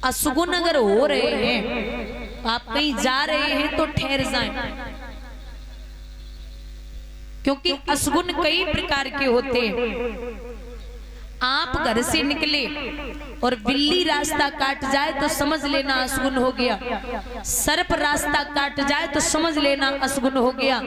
अशुगुन अगर हो रहे हैं, आप कहीं जा रहे हैं तो ठहर जाएं, क्योंकि अशुगुन कई प्रकार के होते हैं। आप घर से निकले और बिल्ली रास्ता काट जाए तो समझ लेना अशुगुन हो गया। सर्प रास्ता काट जाए तो समझ लेना अशुगुन हो गया।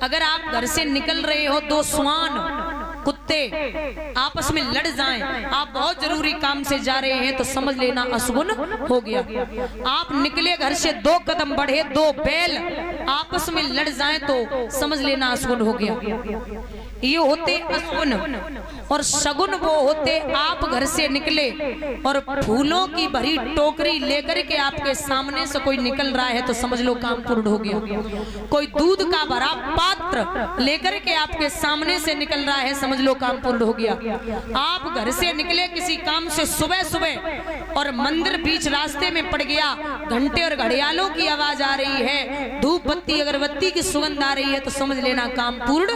अगर आप घर से निकल रहे हो, दो श्वान कुत्ते आपस में लड़ जाएं, आप बहुत जरूरी काम से जा रहे हैं तो समझ लेना अशुगुन हो गया। आप निकले घर से, दो कदम बढ़े, दो बैल आपस में लड़ जाएं तो समझ लेना अशुगुन हो गया। ये होते अशुगुन। और शगुन वो होते, आप घर से निकले और फूलों की भरी टोकरी लेकर के आपके सामने से कोई निकल रहा है तो समझ लो काम पूर्ण हो गया। कोई दूध का भरा पात्र लेकर के आपके सामने से निकल रहा है, समझ लो काम पूर्ण हो गया। आप घर से निकले किसी काम से सुबह सुबह और मंदिर बीच रास्ते में पड़ गया, घंटे और घड़ियालों की आवाज आ रही है, धूप बत्ती अगरबत्ती की सुगंध आ रही है तो समझ लेना काम पूर्ण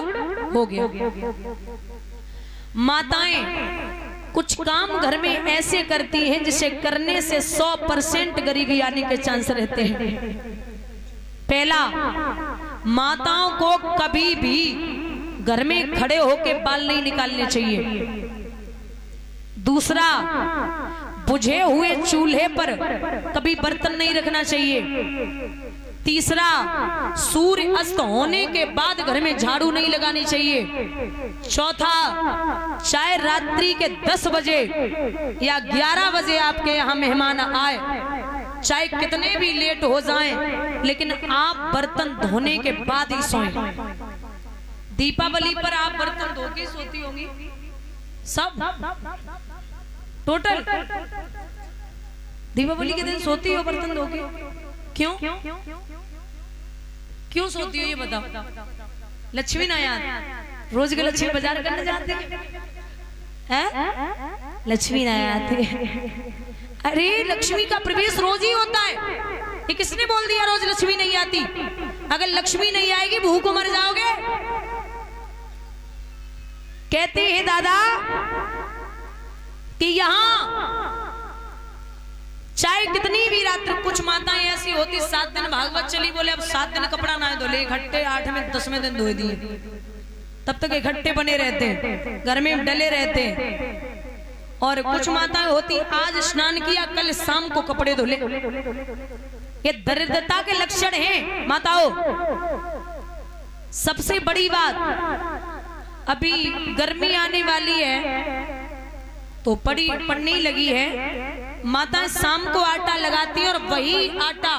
हो गया। माताएं कुछ काम घर में ऐसे करती हैं जिसे करने से 100% गरीबी आने के चांस रहते हैं। पहला, माताओं को कभी भी घर में खड़े होकर बाल नहीं निकालने चाहिए। दूसरा, बुझे हुए चूल्हे पर कभी बर्तन नहीं रखना चाहिए। तीसरा, सूर्य अस्त होने के बाद घर में झाड़ू नहीं लगानी चाहिए। चौथा, चाहे रात्रि के 10 बजे या 11 बजे आपके यहाँ मेहमान आए, चाहे कितने भी लेट हो जाएं, लेकिन आप बर्तन धोने के बाद ही सोएं। दीपावली पर आप बर्तन धो के सोती होंगी सब टोटल? दीपावली के दिन सोती हो बर्तन धो के? क्यों क्यों सोती हो ये बताओ? लक्ष्मी ना याद? रोज के लक्ष्मी बाजार करने जाते हैं, लक्ष्मी ना आती? अरे लक्ष्मी का प्रवेश रोज ही होता है। ये किसने बोल दिया रोज लक्ष्मी नहीं आती? अगर लक्ष्मी नहीं आएगी भूख को मर जाओगे। कहते हैं दादा कि यहाँ चाहे कितनी भी रात्र, कुछ माताएं ऐसी होती 7 दिन भागवत चली, बोले अब 7 दिन कपड़ा ना धोले, इकट्ठे 8वें 10वें दिन धो दिए, तब तक इकट्ठे बने रहते हैं, घर में डले रहते हैं। और कुछ माताएं होती आज स्नान किया, कल शाम को कपड़े धोले। ये दरिद्रता के लक्षण हैं माताओं। सबसे बड़ी बात, अभी गर्मी आने वाली है तो पड़ने लगी है। माताएं शाम को आटा लगाती है और वही आटा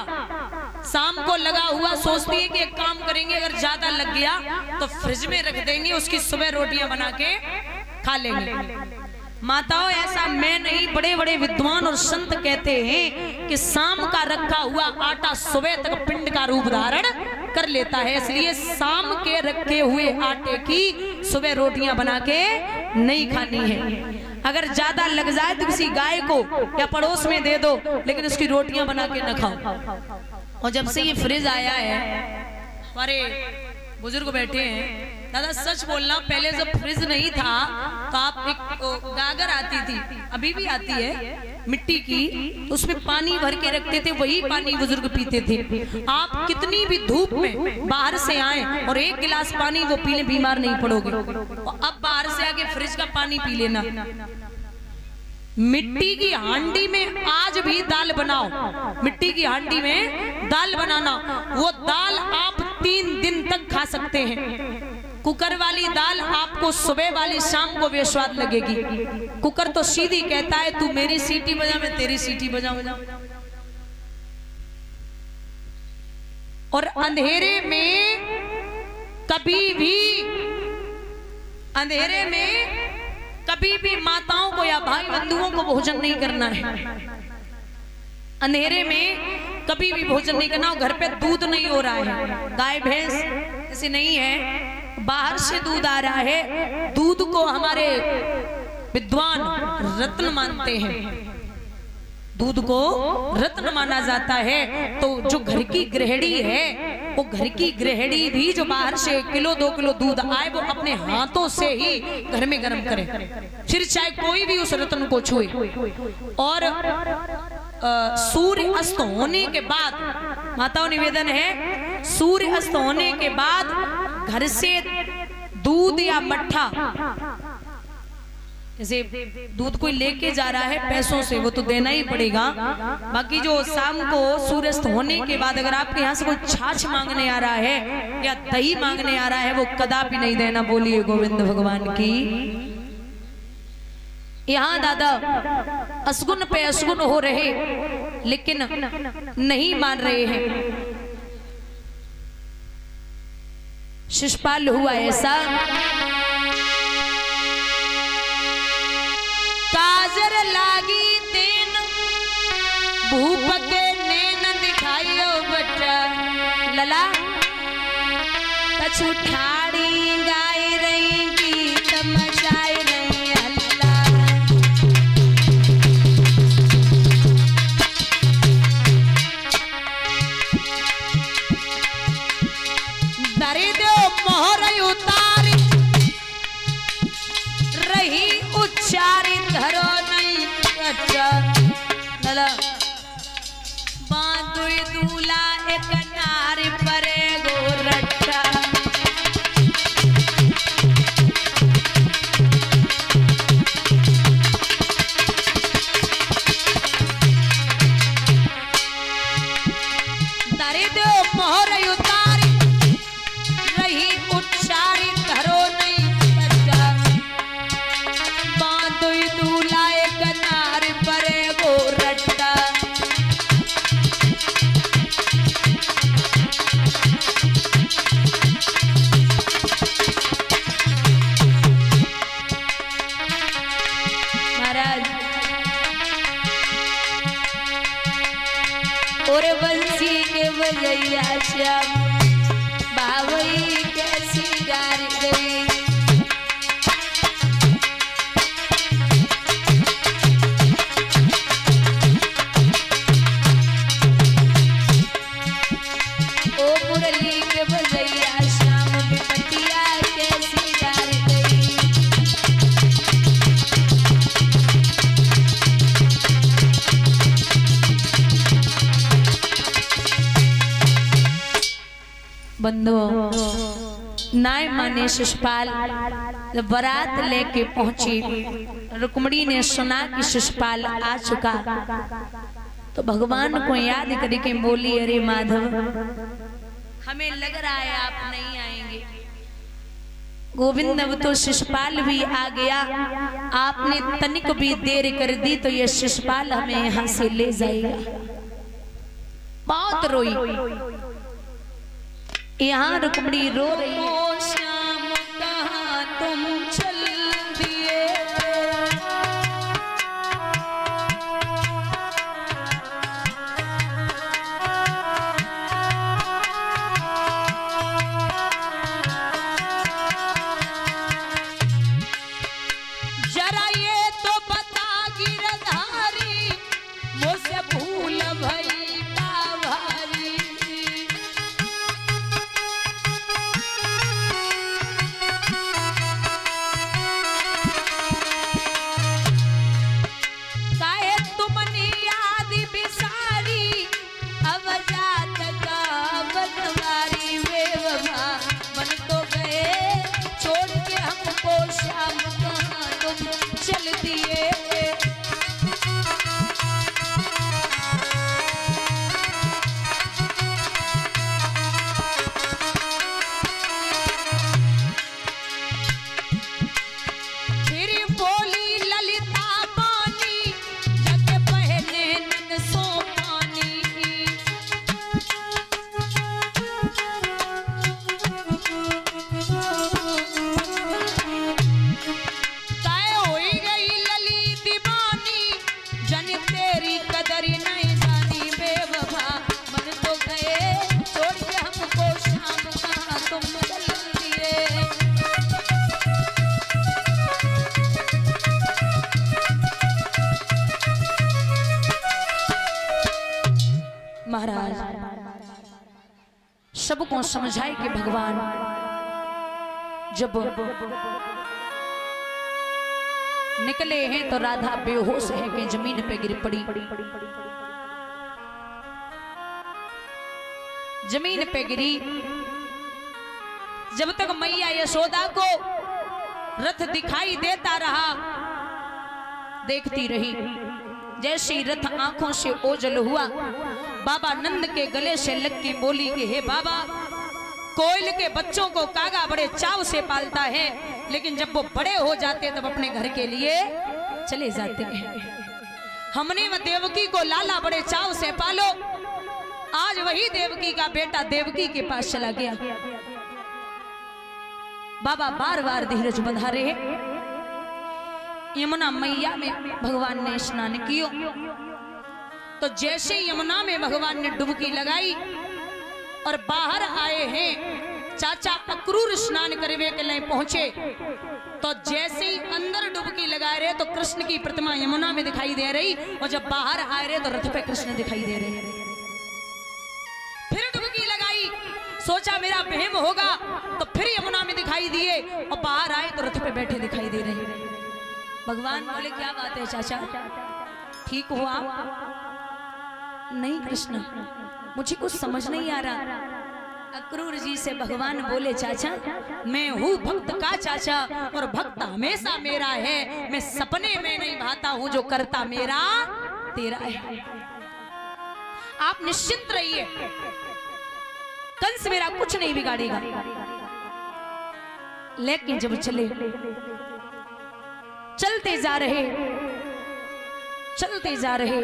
शाम को लगा हुआ सोचती है कि एक काम करेंगे, अगर ज्यादा लग गया तो फ्रिज में रख देंगे, उसकी सुबह रोटियां बना के खा लेंगे। माताओं ऐसा मैं नहीं, बड़े बड़े विद्वान और संत कहते हैं कि शाम का रखा हुआ आटा सुबह तक पिंड का रूप धारण कर लेता है, इसलिए शाम के रखे हुए आटे की सुबह रोटियां बना के नहीं खानी है। अगर ज्यादा लग जाए तो किसी गाय को या पड़ोस में दे दो, लेकिन उसकी रोटियां बना के न खाओ। और जब से ये फ्रिज आया है, हमारे बुजुर्ग बैठे हैं, दादा सच बोलना, पहले जब फ्रिज नहीं था तो आप एक गागर आती थी, अभी भी आती है मिट्टी की, उसमें पानी भर के रखते थे, वही पानी बुजुर्ग पीते थे। आप कितनी भी धूप में बाहर से आए और एक गिलास पानी वो पीने, बीमार नहीं पड़ोगे। अब बाहर से आके फ्रिज का पानी पी लेना। मिट्टी की हांडी में आज भी दाल बनाओ, मिट्टी की हांडी में दाल बनाना, वो दाल आप 3 दिन तक खा सकते हैं। कुकर वाली दाल आपको सुबह वाली शाम को बेस्वाद लगेगी। कुकर तो सीधी कहता है तू मेरी सीटी बजा, मैं तेरी सीटी बजाऊंगा। और अंधेरे कभी भी माताओं को या भाई बंधुओं को भोजन नहीं करना है। अंधेरे में कभी भी भोजन नहीं करना। घर पे दूध नहीं हो रहा है, गाय भैंस ऐसे नहीं है, बाहर से दूध आ रहा है, दूध को हमारे विद्वान रत्न मानते हैं। दूध को रत्न माना जाता है। तो जो घर की गृहिणी है, वो घर की गृहिणी भी जो बाहर से 1 किलो 2 किलो दूध आए वो अपने हाथों से ही घर में गर्म करे, फिर चाहे कोई भी उस रत्न को छुए। और सूर्य अस्त होने के बाद, माताओं निवेदन है, सूर्य अस्त होने के बाद घर से दूध या मट्ठा, जैसे दूध कोई लेके जा रहा है पैसों से, वो तो देना ही पड़ेगा। बाकी जो शाम को सूर्यास्त होने के बाद अगर आपके यहाँ से कोई छाछ मांगने आ रहा है या दही मांगने आ रहा है, वो कदापि नहीं देना। बोलिए गोविंद भगवान की। यहाँ दादा असगुन पे असगुन हो रहे, लेकिन नहीं मान रहे हैं। शिशुपाल हुआ ऐसा, काजर लागी तेन भूप के नैन दिखाइयो बच्चा लला, कछु ठाड़ी गाई रही गीत मचाई रही हल्ला। दरे दो मोहर उतारी रही उच्चारी धरो नहीं अच्छा लला, बांधुई दूला एक नारी परे गोरट्टा। दरे दो मोहर उतारी रही उच्चारी धरो नहीं अच्छा, बांधुई दूला एक नारी परे गोरट्टा। महाराज और बंसी के बजैया श्याम बावई कैसी गारी गई। ओ मुरली के बजैया श्याम बिपतिया कैसी गारी गई। बंधुओं, नाय माने शिशुपाल जब बारात लेके पहुंची, रुक्मणी ने सुना कि शिशुपाल आ चुका, तो भगवान को याद करके बोली, अरे माधव हमें लग रहा है आप नहीं आएंगे। गोविंद अब तो शिशुपाल भी आ गया, आपने तनिक भी देर कर दी तो ये शिशुपाल हमें यहाँ से ले जाएगा। बहुत रोई। यहाँ रुक्मणी रो रही है, श्याम कहाँ तुम चल दिए, जरा ये तो बता गिरधारी, मुझसे भूल भई का भारी। सबको समझाए कि भगवान जब निकले हैं तो राधा बेहोश है कि जमीन पे गिर पड़ी। जमीन पे गिरी। जब तक मैया यशोदा को रथ दिखाई देता रहा, देखती रही। जैसे ही रथ आंखों से ओझल हुआ, बाबा नंद के गले से लग के बोली कि हे बाबा, कोयल के बच्चों को कागा बड़े चाव से पालता है, लेकिन जब वो बड़े हो जाते तब अपने घर के लिए चले जाते हैं। हमने वह देवकी को लाला बड़े चाव से पालो, आज वही देवकी का बेटा देवकी के पास चला गया। बाबा बार बार धीरज बंधा रहे। यमुना मैया में भगवान ने स्नान किया, तो जैसे यमुना में भगवान ने डुबकी लगाई और बाहर आए हैं, चाचा अक्रूर स्नान करने के लिए पहुंचे, तो जैसे ही अंदर डुबकी लगा रहे तो कृष्ण की प्रतिमा यमुना में दिखाई दे रही, और जब बाहर आ रहे तो रथ पे कृष्ण दिखाई दे रहे। फिर डुबकी लगाई, सोचा मेरा वहम होगा, तो फिर यमुना में दिखाई दिए, और बाहर आए तो रथ पे बैठे दिखाई दे रहे। भगवान बोले क्या बात है चाचा, ठीक हो आप? नहीं कृष्ण, मुझे कुछ समझ नहीं आ रहा। अक्रूर जी से भगवान बोले चाचा, मैं हूँ भक्त का चाचा, और भक्त हमेशा मेरा है। मैं सपने में नहीं भाता हूँ, जो करता मेरा तेरा है। आप निश्चिंत रहिए, कंस मेरा कुछ नहीं बिगाड़ेगा। लेकिन जब चलते जा रहे, चलते जा रहे,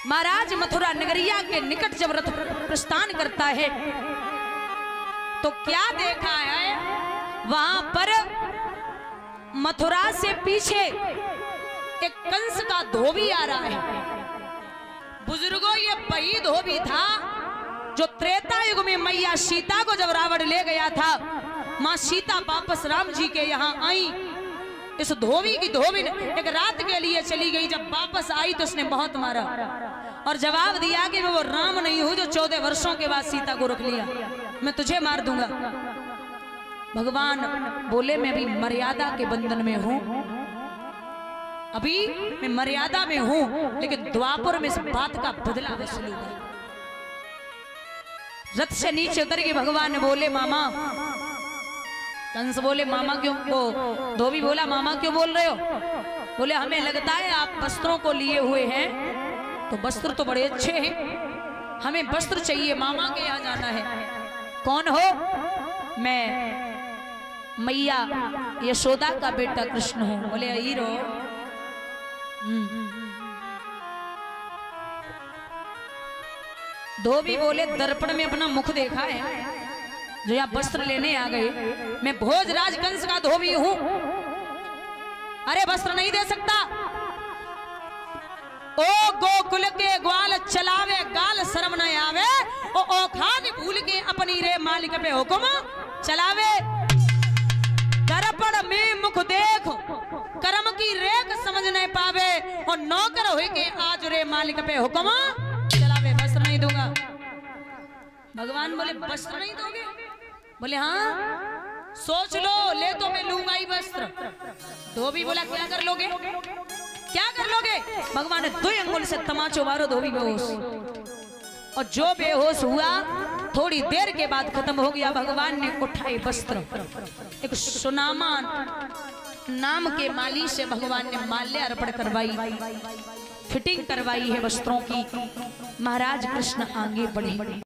महाराज मथुरा नगरिया के निकट जब रथ प्रस्थान करता है, तो क्या देखा है, वहां पर मथुरा से पीछे एक कंस का धोबी आ रहा है। बुजुर्गों, ये वही धोबी था जो त्रेता युग में मैया सीता को जब रावण ले गया था, माँ सीता वापस राम जी के यहाँ आई। इस धोबी की धोबी एक रात के लिए चली गई, जब वापस आई तो उसने बहुत मारा और जवाब दिया कि मैं वो राम नहीं हूं जो 14 वर्षों के बाद सीता को रख लिया, मैं तुझे मार दूंगा। भगवान बोले मैं भी मर्यादा के बंधन में हूं, अभी मैं मर्यादा में हूं, लेकिन द्वापर में इस बात का बदला वसूलूंगा। रथ से नीचे उतर के भगवान बोले मामा। कंस बोले मामा क्यों? वो धोबी बोला मामा क्यों बोल रहे हो? बोले हमें लगता है आप वस्त्रों को लिए हुए हैं, तो वस्त्र तो बड़े अच्छे हैं, हमें वस्त्र चाहिए, मामा के यहाँ जाना है। कौन हो? मैं मैया यशोदा का बेटा कृष्ण हूं। बोले हीरो। धोबी बोले दर्पण में अपना मुख देखा है जो यहाँ वस्त्र लेने आ गए? मैं भोजराज कंस का धोबी हूं, अरे वस्त्र नहीं दे सकता। ओ गोकुल के ग्वाल चलावे गाल शर्म न आवे, ओ खाद भूल के अपनी रे मालिक पे हुक्म चलावे। दर्पण में मुख देख कर्म की रेख समझ नहीं पावे, और नौकर हुई के आज रे मालिक पे हुक्म चलावे। वस्त्र नहीं दूंगा। भगवान बोले वस्त्र नहीं दोगे? बोले हाँ सोच लो, ले तो मैं लूंगा ही वस्त्र। धोबी बोला क्या कर लोगे? क्या कर लोगे? भगवान ने 2 अंगुल से तमाचो मारो, धोबी बेहोश। और जो बेहोश हुआ थोड़ी देर के बाद खत्म हो गया। भगवान ने उठाए वस्त्र, एक सुनामा नाम के माली से भगवान ने माल्य अर्पण करवाई, फिटिंग करवाई है वस्त्रों की। महाराज कृष्ण आगे बढ़े।